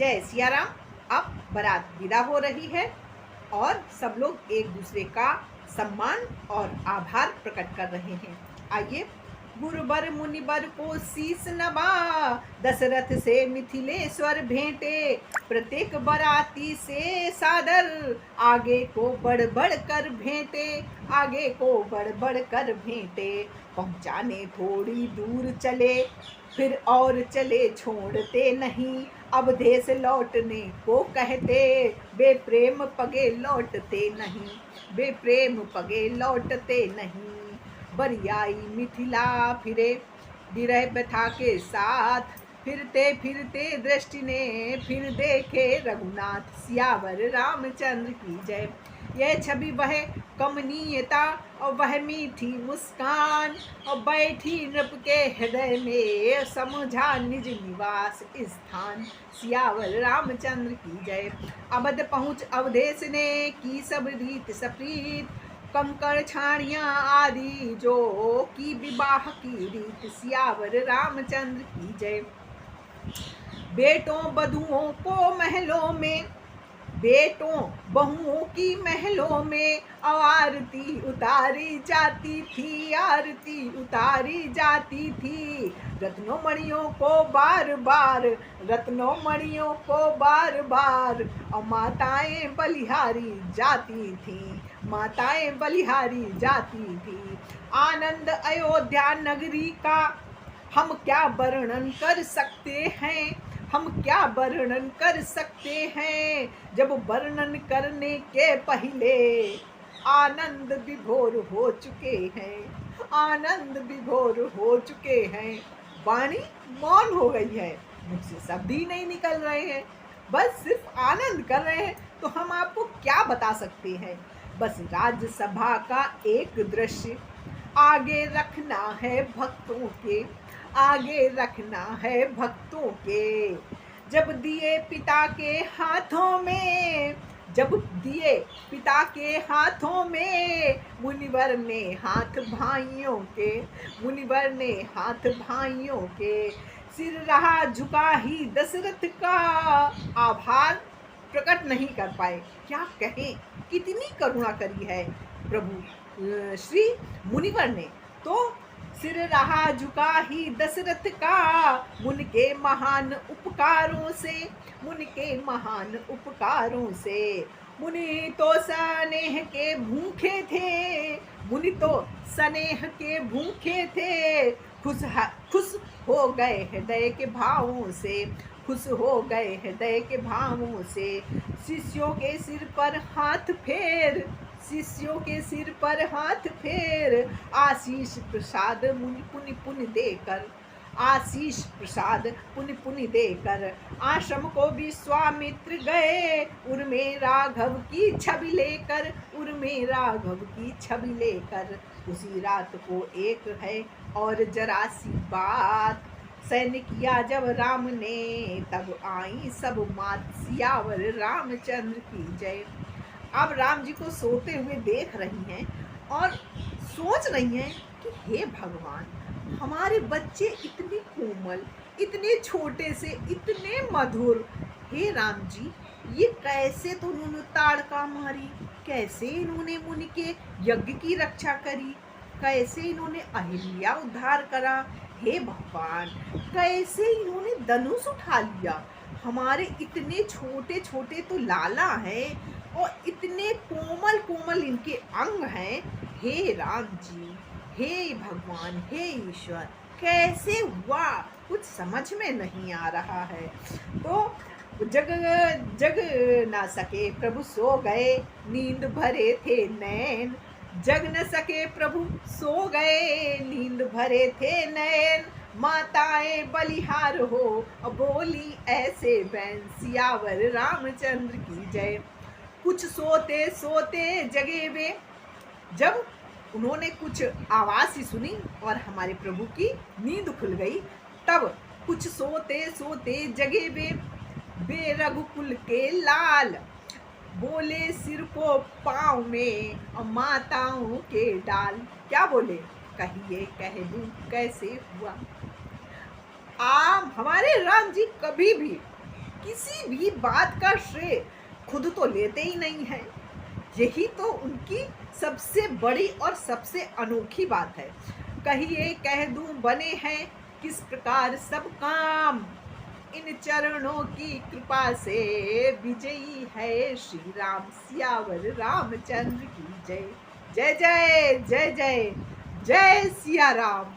जय सिया राम। अब बारात विदा हो रही है और सब लोग एक दूसरे का सम्मान और आभार प्रकट कर रहे हैं। आइए, गुरुबर मुनिबर को शीस नवा, दशरथ से मिथिलेश्वर भेंटे, प्रत्येक बराती से सादर, आगे को बढ़ बढ़ कर भेंटे, आगे को बढ़ बढ़ कर भेंटे, पहुँचाने थोड़ी दूर चले, फिर और चले छोड़ते नहीं, अब देश लौटने को कहते, बेप्रेम पगे लौटते नहीं, बेप्रेम पगे लौटते नहीं। बरियाई मिथिला फिरे विरह व्यथा के साथ, फिरते फिरते दृष्टि ने फिर देखे रघुनाथ, सियावर रामचंद्र की जय। यह छवि वह कमनीयता और वह मीठी मुस्कान, और बैठी नृप के हृदय में समझा निज निवास स्थान, सियावर रामचंद्र की जय। अवध पहुँच अवधेश ने की सब रीत सप्रीत, कंकड़ छाड़ियाँ आदि जो की विवाह की रीत, सियावर रामचंद्र की जय। बेटों बधुओं को महलों में, बेटों बहुओं की महलों में आरती उतारी जाती थी, आरती उतारी जाती थी, रत्नों मणियों को बार बार, रत्नों मणियों को बार बार, और माताएं बलिहारी जाती थी, माताएं बलिहारी जाती थी। आनंद अयोध्या नगरी का हम क्या वर्णन कर सकते हैं, हम क्या वर्णन कर सकते हैं, जब वर्णन करने के पहले आनंद विभोर हो चुके हैं, आनंद विभोर हो चुके हैं। वाणी मौन हो गई है, मुझसे शब्द ही नहीं निकल रहे हैं, बस सिर्फ आनंद कर रहे हैं। तो हम आपको क्या बता सकते हैं। बस राज्यसभा का एक दृश्य आगे रखना है भक्तों के, आगे रखना है भक्तों के। जब दिए पिता के हाथों में, जब दिए पिता के हाथों में, मुनिवर ने हाथ भाइयों के, मुनिवर ने हाथ भाइयों के, सिर रहा झुका ही दशरथ का, आभार प्रकट नहीं कर पाए। क्या कहें, कितनी करुणा करी है प्रभु श्री मुनिवर ने। तो सिर रहा झुका ही दशरथ का, मुन के महान उपकारों से, मुन के महान उपकारों से। मुनि तो स्नेह के भूखे थे, मुनि तो स्नेह के भूखे थे, खुश हो गए हृदय के भावों से, खुश हो गए हृदय के भावों से। शिष्यों के सिर पर हाथ फेर, शिष्यों के सिर पर हाथ फेर, आशीष प्रसाद मुनि पुनि पुनि देकर, आशीष प्रसाद पुनि पुनि देकर, आश्रम को विश्वामित्र गए, उर्मे राघव की छवि लेकर, उर्मे राघव की छवि लेकर। उसी रात को एक है और जरा सी बात, सैन्य किया जब राम ने, तब आई सब मात, सियावर रामचंद्र की जय। अब राम जी को सोते हुए देख रही हैं और सोच रही हैं कि हे भगवान, हमारे बच्चे इतने कोमल, इतने छोटे से इतने मधुर, हे राम जी ये कैसे तो उन्होंने ताड़का मारी, कैसे इन्होंने मुनि के यज्ञ की रक्षा करी, कैसे इन्होंने अहिल्या उद्धार करा, हे भगवान कैसे इन्होंने धनुष उठा लिया, हमारे इतने छोटे छोटे तो लाला हैं और इतने कोमल कोमल इनके अंग हैं, हे राम जी, हे भगवान, हे ईश्वर कैसे हुआ, कुछ समझ में नहीं आ रहा है। तो जग जग ना सके प्रभु सो गए, नींद भरे थे नैन, जग न सके प्रभु सो गए, नींद भरे थे नैन, माताएं बलिहार हो बोली ऐसे बैन, सियावर रामचंद्र की जय। कुछ सोते सोते जगे वे, जब उन्होंने कुछ आवाज़ ही सुनी और हमारे प्रभु की नींद खुल गई, तब कुछ सोते सोते जगे वे, बे रघुकुल के लाल, बोले सिर को पाँव में और माताओं के डाल। क्या बोले, कहिए कह दूं कैसे हुआ। हमारे राम जी कभी भी किसी भी बात का श्रेय खुद तो लेते ही नहीं है। यही तो उनकी सबसे बड़ी और सबसे अनोखी बात है। कहिए कह दूं बने हैं किस प्रकार सब काम, इन चरणों की कृपा से विजयी है श्री राम, सियावर रामचंद्र की जय। जय जय जय जय जय सिया राम।